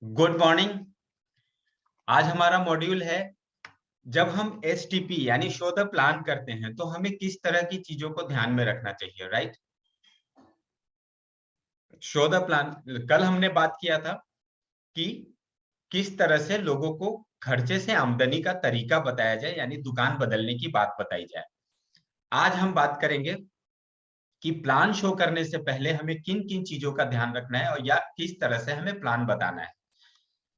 Good morning. आज हमारा module है जब हम एसटीपी यानी शो द प्लान करते हैं तो हमें किस तरह की चीजों को ध्यान में रखना चाहिए, राइट। शो द प्लान, कल हमने बात किया था कि किस तरह से लोगों को खर्चे से आमदनी का तरीका बताया जाए, यानी दुकान बदलने की बात बताई जाए। आज हम बात करेंगे कि प्लान शो करने से पहले हमें किन किन चीजों का ध्यान रखना है और या किस तरह से हमें प्लान बताना है।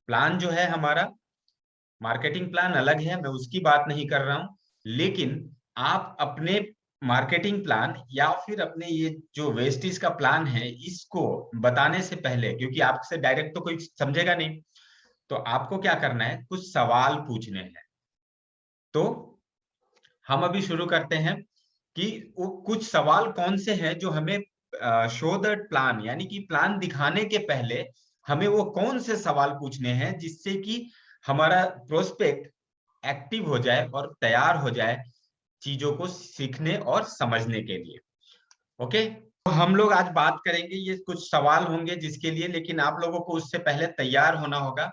प्लान जो है हमारा, मार्केटिंग प्लान अलग है, मैं उसकी बात नहीं कर रहा हूं, लेकिन आप अपने मार्केटिंग प्लान या फिर अपने ये जो वेस्टीज का प्लान है इसको बताने से पहले, क्योंकि आपसे डायरेक्ट तो कोई समझेगा नहीं, तो आपको क्या करना है, कुछ सवाल पूछने हैं। तो हम अभी शुरू करते हैं कि वो कुछ सवाल कौन से हैं जो हमें शो द प्लान यानी कि प्लान दिखाने के पहले हमें वो कौन से सवाल पूछने हैं जिससे कि हमारा प्रोस्पेक्ट एक्टिव हो जाए और तैयार हो जाए चीजों को सीखने और समझने के लिए। ओके, तो हम लोग आज बात करेंगे, ये कुछ सवाल होंगे जिसके लिए, लेकिन आप लोगों को उससे पहले तैयार होना होगा।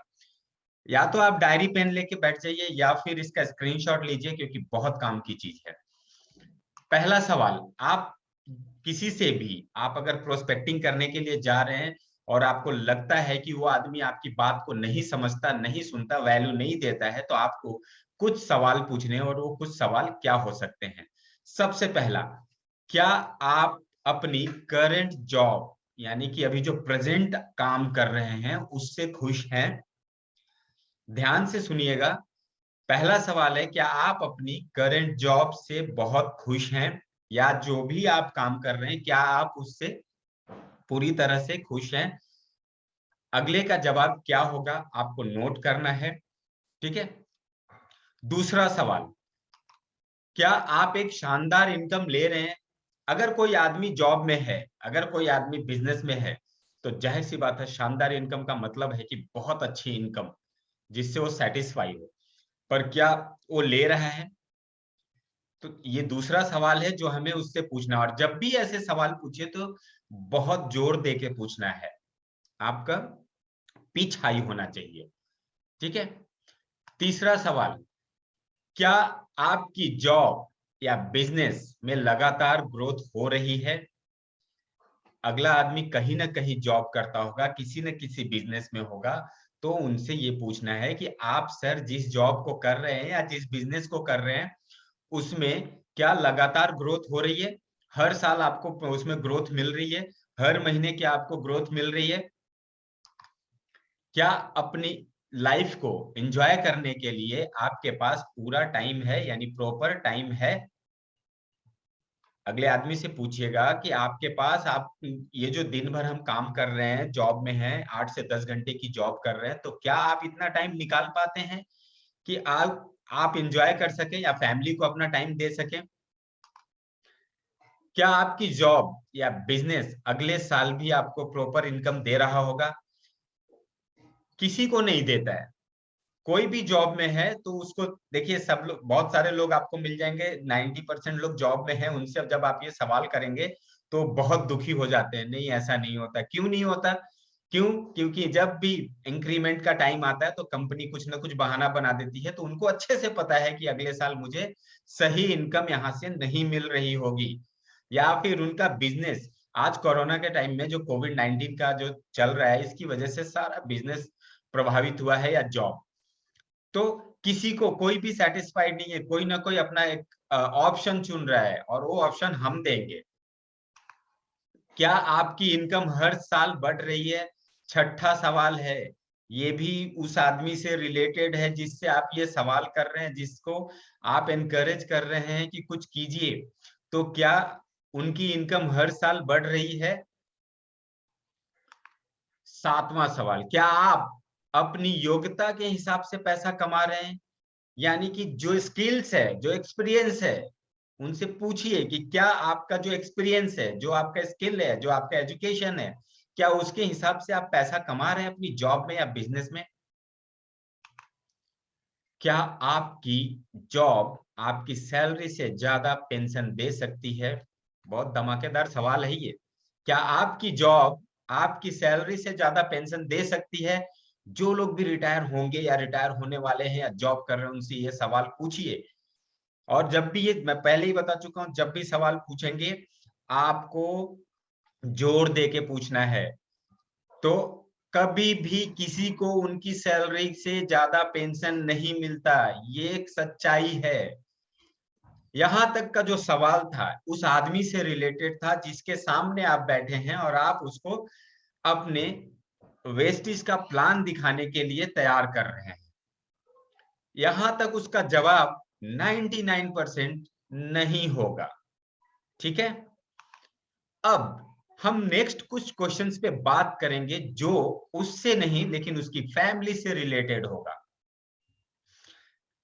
या तो आप डायरी पेन लेके बैठ जाइए या फिर इसका स्क्रीनशॉट लीजिए, क्योंकि बहुत काम की चीज है। पहला सवाल, आप किसी से भी, आप अगर प्रोस्पेक्टिंग करने के लिए जा रहे हैं और आपको लगता है कि वो आदमी आपकी बात को नहीं समझता, नहीं सुनता, वैल्यू नहीं देता है, तो आपको कुछ सवाल पूछने हैं। और वो कुछ सवाल क्या हो सकते हैं? सबसे पहला, क्या आप अपनी करंट जॉब यानी कि अभी जो प्रेजेंट काम कर रहे हैं उससे खुश हैं? ध्यान से सुनिएगा। पहला सवाल है, क्या आप अपनी करंट जॉब से बहुत खुश हैं, या जो भी आप काम कर रहे हैं क्या आप उससे पूरी तरह से खुश हैं? अगले का जवाब क्या होगा आपको नोट करना है, ठीक है। दूसरा सवाल, क्या आप एक शानदार इनकम ले रहे हैं? अगर कोई आदमी जॉब में है, अगर कोई आदमी बिजनेस में है, तो जाहिर सी बात है शानदार इनकम का मतलब है कि बहुत अच्छी इनकम जिससे वो सेटिस्फाई हो। पर क्या वो ले रहा है? तो ये दूसरा सवाल है जो हमें उससे पूछना है। और जब भी ऐसे सवाल पूछे तो बहुत जोर दे के पूछना है, आपका पिच हाई होना चाहिए, ठीक है। तीसरा सवाल, क्या आपकी जॉब या बिजनेस में लगातार ग्रोथ हो रही है? अगला आदमी कहीं ना कहीं जॉब करता होगा, किसी न किसी बिजनेस में होगा, तो उनसे ये पूछना है कि आप सर जिस जॉब को कर रहे हैं या जिस बिजनेस को कर रहे हैं उसमें क्या लगातार ग्रोथ हो रही है? हर साल आपको उसमें ग्रोथ मिल रही है? हर महीने क्या आपको ग्रोथ मिल रही है? क्या अपनी लाइफ को एंजॉय करने के लिए आपके पास पूरा टाइम है, यानी प्रॉपर टाइम है? अगले आदमी से पूछिएगा कि आपके पास, आप ये जो दिन भर हम काम कर रहे हैं, जॉब में हैं, 8 से 10 घंटे की जॉब कर रहे हैं, तो क्या आप इतना टाइम निकाल पाते हैं कि आप एंजॉय कर सकें या फैमिली को अपना टाइम दे सकें? क्या आपकी जॉब या बिजनेस अगले साल भी आपको प्रॉपर इनकम दे रहा होगा? किसी को नहीं देता है। कोई भी जॉब में है तो उसको देखिए, सब लोग, बहुत सारे लोग आपको मिल जाएंगे, 90% लोग जॉब में हैं, उनसे अब जब आप ये सवाल करेंगे तो बहुत दुखी हो जाते हैं। नहीं, ऐसा नहीं होता। क्यों नहीं होता? क्यों? क्योंकि जब भी इंक्रीमेंट का टाइम आता है तो कंपनी कुछ ना कुछ बहाना बना देती है, तो उनको अच्छे से पता है कि अगले साल मुझे सही इनकम यहाँ से नहीं मिल रही होगी। या फिर उनका बिजनेस, आज कोरोना के टाइम में जो कोविड-19 का जो चल रहा है, इसकी वजह से सारा बिजनेस प्रभावित हुआ है, या जॉब। तो किसी को, कोई भी सेटिस्फाइड नहीं है, कोई ना कोई अपना एक ऑप्शन चुन रहा है और वो ऑप्शन हम देंगे। क्या आपकी इनकम हर साल बढ़ रही है? छठा सवाल है, ये भी उस आदमी से रिलेटेड है जिससे आप ये सवाल कर रहे हैं, जिसको आप एनकरेज कर रहे हैं कि कुछ कीजिए, तो क्या उनकी इनकम हर साल बढ़ रही है? सातवां सवाल, क्या आप अपनी योग्यता के हिसाब से पैसा कमा रहे हैं? यानी कि जो स्किल्स है, जो एक्सपीरियंस है, उनसे पूछिए कि क्या आपका जो एक्सपीरियंस है, जो आपका स्किल है, जो आपका एजुकेशन है, क्या उसके हिसाब से आप पैसा कमा रहे हैं अपनी जॉब में या बिजनेस में? क्या आपकी जॉब आपकी सैलरी से ज्यादा पेंशन दे सकती है? बहुत धमाकेदार सवाल है ये। क्या आपकी जॉब आपकी सैलरी से ज्यादा पेंशन दे सकती है? जो लोग भी रिटायर होंगे या रिटायर होने वाले हैं या जॉब कर रहे हैं, उनसे ये सवाल पूछिए। और जब भी, ये मैं पहले ही बता चुका हूं, जब भी सवाल पूछेंगे आपको जोर दे के पूछना है। तो कभी भी किसी को उनकी सैलरी से ज्यादा पेंशन नहीं मिलता, ये एक सच्चाई है। यहां तक का जो सवाल था उस आदमी से रिलेटेड था जिसके सामने आप बैठे हैं और आप उसको अपने वेस्टिज का प्लान दिखाने के लिए तैयार कर रहे हैं। यहां तक उसका जवाब 99% नहीं होगा। ठीक है, अब हम नेक्स्ट कुछ क्वेश्चंस पे बात करेंगे जो उससे नहीं लेकिन उसकी फैमिली से रिलेटेड होगा।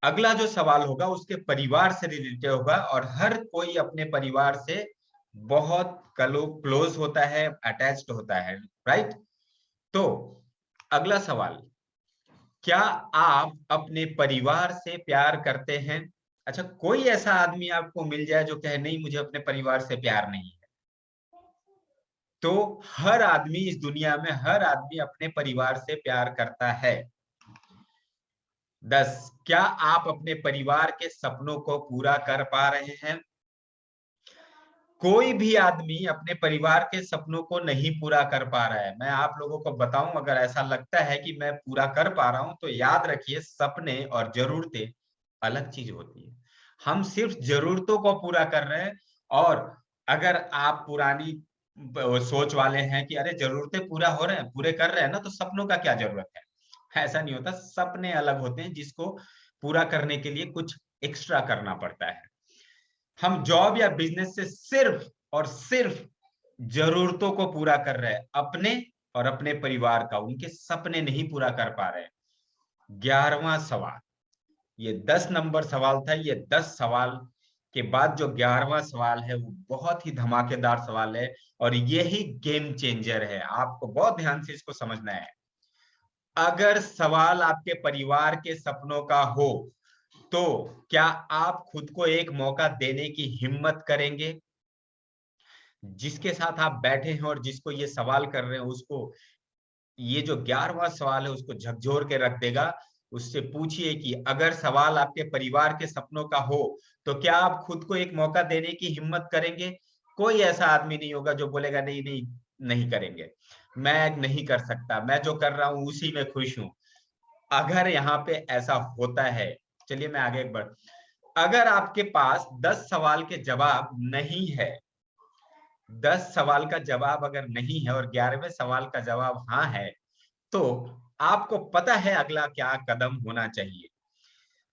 अगला जो सवाल होगा उसके परिवार से रिलेटेड होगा, और हर कोई अपने परिवार से बहुत क्लोज होता है, अटैच्ड होता है, राइट। तो अगला सवाल, क्या आप अपने परिवार से प्यार करते हैं? अच्छा, कोई ऐसा आदमी आपको मिल जाए जो कहे नहीं मुझे अपने परिवार से प्यार नहीं है। तो हर आदमी इस दुनिया में, हर आदमी अपने परिवार से प्यार करता है। 10, क्या आप अपने परिवार के सपनों को पूरा कर पा रहे हैं? कोई भी आदमी अपने परिवार के सपनों को नहीं पूरा कर पा रहा है। मैं आप लोगों को बताऊं, अगर ऐसा लगता है कि मैं पूरा कर पा रहा हूं तो याद रखिए, सपने और जरूरतें अलग चीज होती है। हम सिर्फ जरूरतों को पूरा कर रहे हैं। और अगर आप पुरानी सोच वाले हैं कि अरे जरूरतें पूरा हो रहे हैं, पूरे कर रहे हैं ना, तो सपनों का क्या जरूरत है, ऐसा नहीं होता। सपने अलग होते हैं जिसको पूरा करने के लिए कुछ एक्स्ट्रा करना पड़ता है। हम जॉब या बिजनेस से सिर्फ और सिर्फ जरूरतों को पूरा कर रहे हैं, अपने और अपने परिवार का, उनके सपने नहीं पूरा कर पा रहे हैं। 11वां सवाल, ये 10 नंबर सवाल था। ये 10 सवाल के बाद जो 11वां सवाल है वो बहुत ही धमाकेदार सवाल है, और यही गेम चेंजर है। आपको बहुत ध्यान से इसको समझना है। अगर सवाल आपके परिवार के सपनों का हो तो क्या आप खुद को एक मौका देने की हिम्मत करेंगे? जिसके साथ आप बैठे हैं और जिसको ये सवाल कर रहे हैं, उसको ये जो 11वां सवाल है उसको झकझोर के रख देगा। उससे पूछिए कि अगर सवाल आपके परिवार के सपनों का हो तो क्या आप खुद को एक मौका देने की हिम्मत करेंगे? कोई ऐसा आदमी नहीं होगा जो बोलेगा नहीं नहीं, नहीं करेंगे, मैं नहीं कर सकता, मैं जो कर रहा हूं उसी में खुश हूं। अगर यहाँ पे ऐसा होता है, चलिए मैं आगे एक बार, अगर आपके पास 10 सवाल के जवाब नहीं है, 10 सवाल का जवाब अगर नहीं है और 11वें सवाल का जवाब हाँ है, तो आपको पता है अगला क्या कदम होना चाहिए।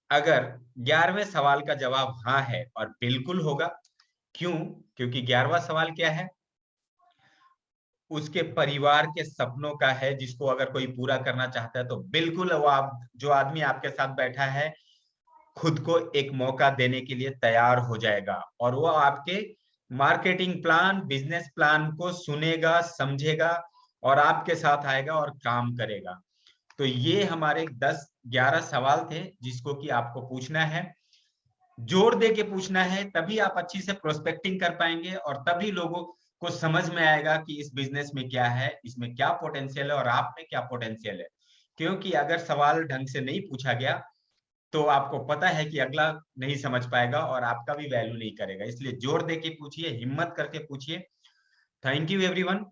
अगर 11वें सवाल का जवाब हाँ है, और बिल्कुल होगा, क्यों? क्योंकि 11वां सवाल क्या है? उसके परिवार के सपनों का है, जिसको अगर कोई पूरा करना चाहता है तो बिल्कुल वो, आप जो आदमी आपके साथ बैठा है खुद को एक मौका देने के लिए तैयार हो जाएगा, और वो आपके मार्केटिंग प्लान, बिजनेस प्लान को सुनेगा, समझेगा और आपके साथ आएगा और काम करेगा। तो ये हमारे 10-11 सवाल थे जिसको कि आपको पूछना है, जोर दे के पूछना है, तभी आप अच्छी से प्रोस्पेक्टिंग कर पाएंगे और तभी लोगों को समझ में आएगा कि इस बिजनेस में क्या है, इसमें क्या पोटेंशियल है और आप में क्या पोटेंशियल है। क्योंकि अगर सवाल ढंग से नहीं पूछा गया तो आपको पता है कि अगला नहीं समझ पाएगा और आपका भी वैल्यू नहीं करेगा। इसलिए जोर दे के पूछिए, हिम्मत करके पूछिए। Thank you everyone.